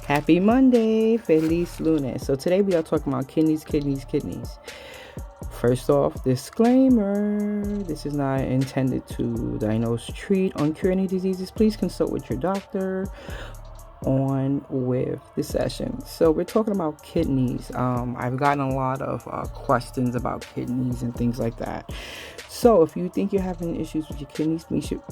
Happy Monday, Feliz Lunes. So today we are talking about kidneys. First off, disclaimer, this is not intended to diagnose, treat, or cure any diseases. Please consult with your doctor on with the session. So we're talking about kidneys. I've gotten a lot of questions about kidneys and things like that. So if you think you're having issues with your kidneys,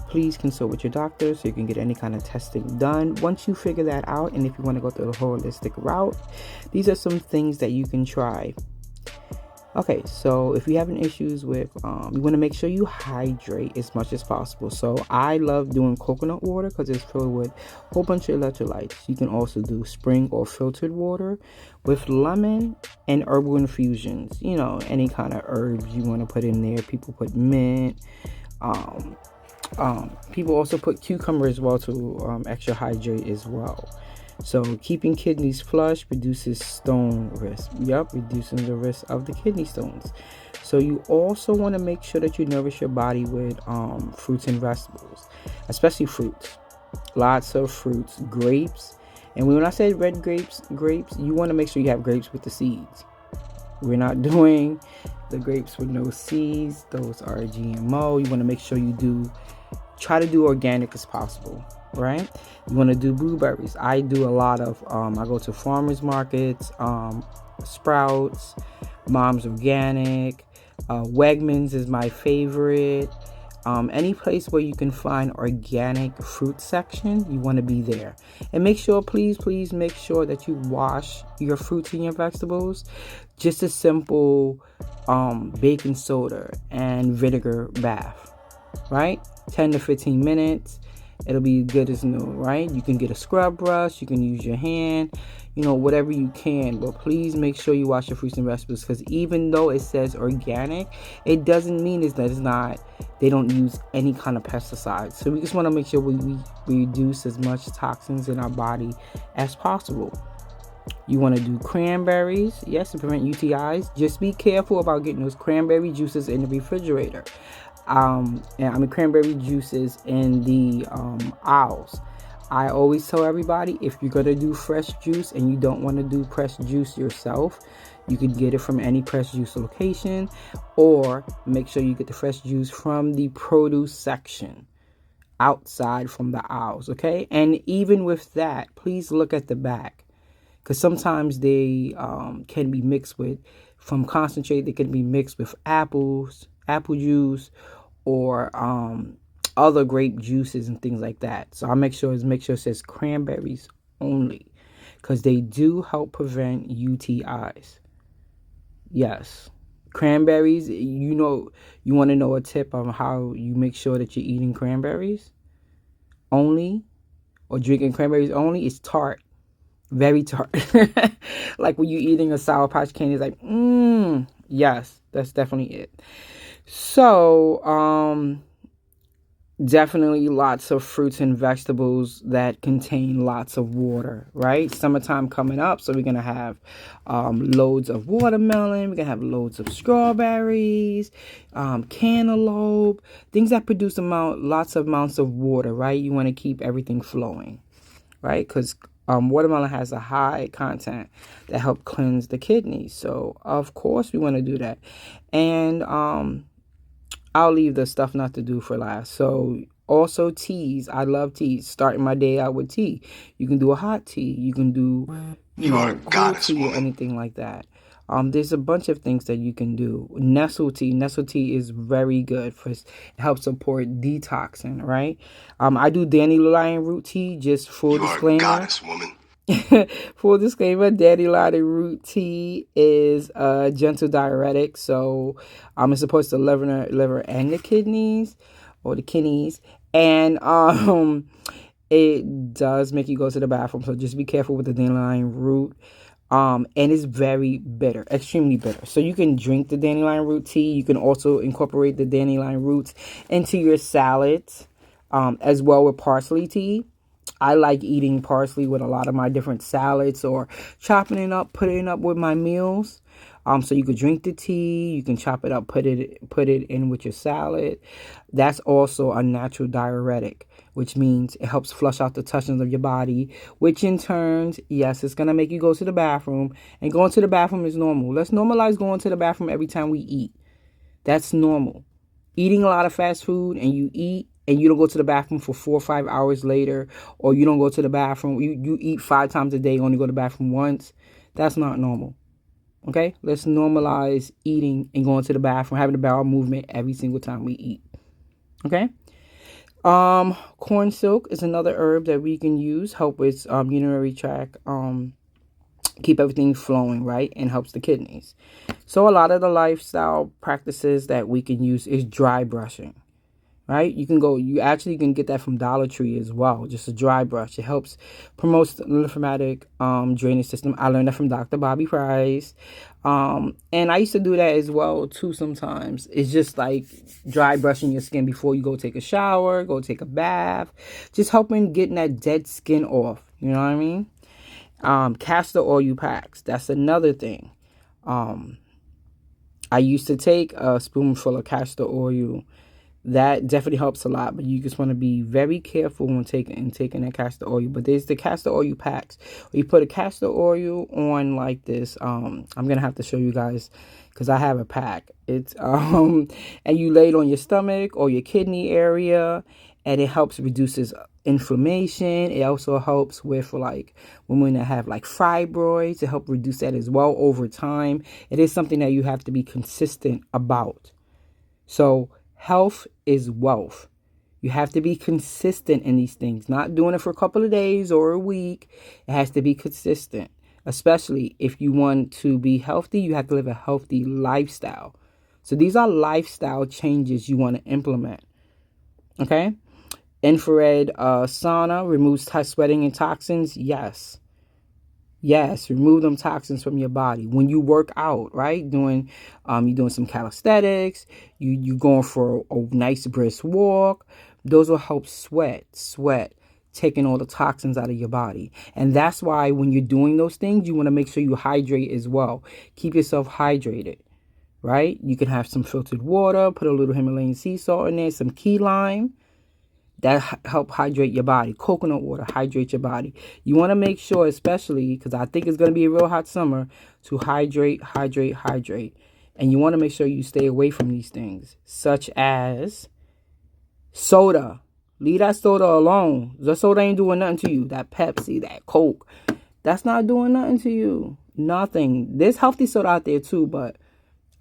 please consult with your doctor so you can get any kind of testing done. Once you figure that out, and if you want to go through the holistic route, these are some things that you can try. Okay, so if you're having issues with, you want to make sure you hydrate as much as possible. So I love doing coconut water because it's filled with a whole bunch of electrolytes. You can also do spring or filtered water with lemon and herbal infusions. You know, any kind of herbs you want to put in there. People put mint. People also put cucumber as well to extra hydrate as well. So keeping kidneys flush reduces stone risk. Reducing the risk of the kidney stones. So you also want to make sure that you nourish your body with fruits and vegetables, especially fruits. Lots of fruits, grapes. And when I say red grapes, you want to make sure you have grapes with the seeds. We're not doing the grapes with no seeds. Those are GMO. You want to make sure you try to do organic as possible. Right? You want to do blueberries. I do a lot of, I go to farmers markets, Sprouts, Mom's Organic, Wegmans is my favorite. Any place where you can find organic fruit section, you want to be there. And make sure, please make sure that you wash your fruits and your vegetables. Just a simple baking soda and vinegar bath, right? 10 to 15 minutes. It'll be good as new, right? You can get a scrub brush. You can use your hand, whatever you can. But please make sure you wash your fruits and vegetables, because even though it says organic, it doesn't mean they don't use any kind of pesticides. So we just want to make sure we reduce as much toxins in our body as possible. You want to do cranberries, yes, to prevent UTIs. Just be careful about getting those cranberry juices in the refrigerator. Cranberry juices in the aisles. I always tell everybody, if you're going to do fresh juice and you don't want to do pressed juice yourself, you can get it from any pressed juice location, or make sure you get the fresh juice from the produce section outside from the aisles, okay? And even with that, please look at the back, because sometimes they can be mixed with, from concentrate, they can be mixed with apple juice, or other grape juices and things like that. So I'll make sure it says cranberries only, because they do help prevent UTIs. Yes, cranberries. You want to know a tip on how you make sure that you're eating cranberries only, or drinking cranberries only? It's tart, very tart. Like when you're eating a Sour Patch candy, it's like, yes, that's definitely it. So, definitely lots of fruits and vegetables that contain lots of water, right? Summertime coming up, so we're going to have loads of watermelon. We're going to have loads of strawberries, cantaloupe, things that produce lots of amounts of water, right? You want to keep everything flowing, right? Because watermelon has a high content that help cleanse the kidneys. So, of course, we want to do that. And I'll leave the stuff not to do for last. So also teas. I love teas. Starting my day out with tea. You can do a hot tea. You can do, cool tea or anything like that. There's a bunch of things that you can do. Nestle tea. Nestle tea is very good it helps support detoxing, right? I do dandelion root tea, just full disclaimer. You are a goddess, woman. Full disclaimer, dandelion root tea is a gentle diuretic, so it's supposed to liver and the kidneys, and it does make you go to the bathroom. So just be careful with the dandelion root. And it's very bitter, extremely bitter. So you can drink the dandelion root tea. You can also incorporate the dandelion roots into your salads, as well with parsley tea. I like eating parsley with a lot of my different salads, or chopping it up, putting it up with my meals. So you could drink the tea, you can chop it up, put it in with your salad. That's also a natural diuretic, which means it helps flush out the toxins of your body, which in turn, yes, it's going to make you go to the bathroom. And going to the bathroom is normal. Let's normalize going to the bathroom every time we eat. That's normal. Eating a lot of fast food and you eat and you don't go to the bathroom for 4 or 5 hours later, or you don't go to the bathroom, you eat 5 times a day, only go to the bathroom once, that's not normal. Okay? Let's normalize eating and going to the bathroom, having a bowel movement every single time we eat. Okay? Corn silk is another herb that we can use, help with urinary tract, keep everything flowing, right? And helps the kidneys. So a lot of the lifestyle practices that we can use is dry brushing, right? You actually can get that from Dollar Tree as well. Just a dry brush. It helps promotes the lymphatic drainage system. I learned that from Dr. Bobby Price. And I used to do that as well too sometimes. It's just like dry brushing your skin before you go take a shower, go take a bath. Just helping getting that dead skin off. You know what I mean? Castor oil packs. That's another thing. I used to take a spoonful of castor oil. That definitely helps a lot, but you just want to be very careful when taking that castor oil. But there's the castor oil packs. You put a castor oil on like this. I'm gonna have to show you guys because I have a pack. It's and you lay it on your stomach or your kidney area, and it helps reduces inflammation. It also helps with like women that have like fibroids to help reduce that as well over time. It is something that you have to be consistent about. So health is wealth. You have to be consistent in these things, not doing it for a couple of days or a week. It has to be consistent, especially if you want to be healthy. You have to live a healthy lifestyle. So these are lifestyle changes you want to implement. Okay. Infrared sauna removes sweating and toxins. Yes, remove them toxins from your body. When you work out, right? You're doing some calisthenics, you going for a nice brisk walk. Those will help sweat, taking all the toxins out of your body. And that's why when you're doing those things, you want to make sure you hydrate as well. Keep yourself hydrated, right? You can have some filtered water, put a little Himalayan sea salt in there, some key lime. That help hydrate your body. Coconut water, hydrate your body. You want to make sure, especially because I think it's going to be a real hot summer, to hydrate. And you want to make sure you stay away from these things, such as soda. Leave that soda alone. The soda ain't doing nothing to you. That Pepsi, that Coke, that's not doing nothing to you. Nothing. There's healthy soda out there too, but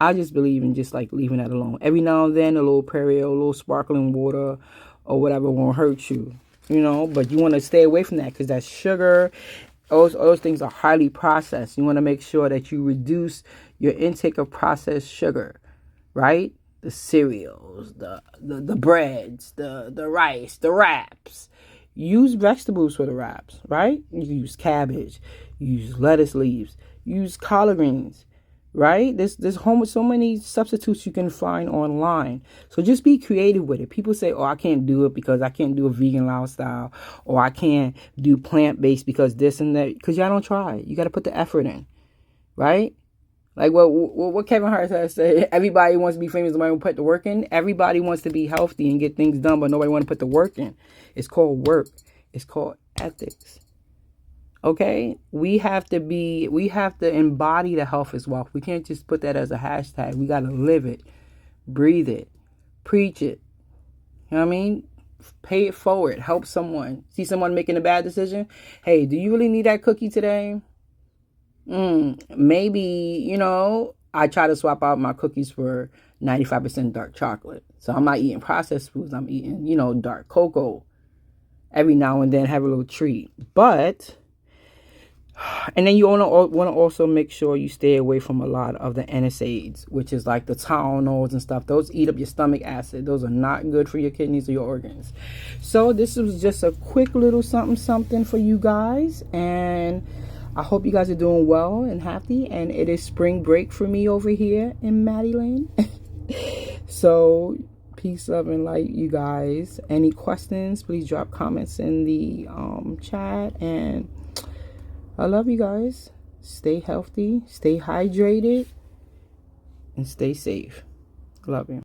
I just believe in just like leaving that alone. Every now and then, a little Perrier, a little sparkling water, or whatever won't hurt you, but you want to stay away from that because that's sugar. Those things are highly processed. You want to make sure that you reduce your intake of processed sugar, right? The cereals, the breads, the rice, the wraps. Use vegetables for the wraps, right? You can use cabbage, use lettuce leaves, use collard greens. Right? There's so many substitutes you can find online. So just be creative with it. People say, oh, I can't do it because I can't do a vegan lifestyle, or I can't do plant-based because this and that. Because y'all don't try it. You got to put the effort in. Right? Like what Kevin Hart has said, everybody wants to be famous, nobody wants to put the work in. Everybody wants to be healthy and get things done, but nobody wants to put the work in. It's called work. It's called ethics. Okay, we have to embody the health as well. We can't just put that as a hashtag. We got to live it, breathe it, preach it. You know what I mean? Pay it forward. Help someone. See someone making a bad decision. Hey, do you really need that cookie today? Maybe, I try to swap out my cookies for 95% dark chocolate. So I'm not eating processed foods. I'm eating, dark cocoa. Every now and then have a little treat. And then you want to also make sure you stay away from a lot of the NSAIDs, which is like the Tylenols and stuff. Those eat up your stomach acid. Those are not good for your kidneys or your organs. So this was just a quick little something for you guys. And I hope you guys are doing well and happy. And it is spring break for me over here in Maryland. So peace, love, and light, you guys. Any questions, please drop comments in the chat. And I love you guys. Stay healthy. Stay hydrated. and stay safe. Love you.